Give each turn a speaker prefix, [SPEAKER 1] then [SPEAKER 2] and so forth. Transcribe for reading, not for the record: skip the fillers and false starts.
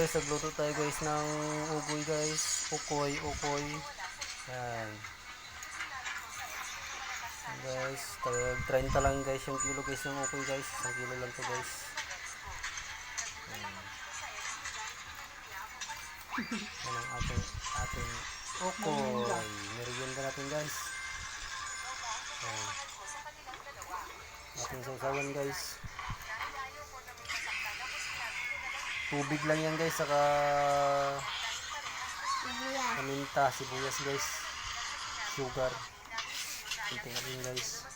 [SPEAKER 1] guys, nagluto tayo guys ng ugoy guys. Ukoy. Yan. Guys, tag 30 lang guys yung kilo guys ng ukoy guys. 1 kilo lang to guys. Yan ang ating ukoy. Merienda natin guys. Yan. Ating sausawan guys. Tubig lang yan guys, saka paminta, sibuyas guys, sugar. Kunting natin guys.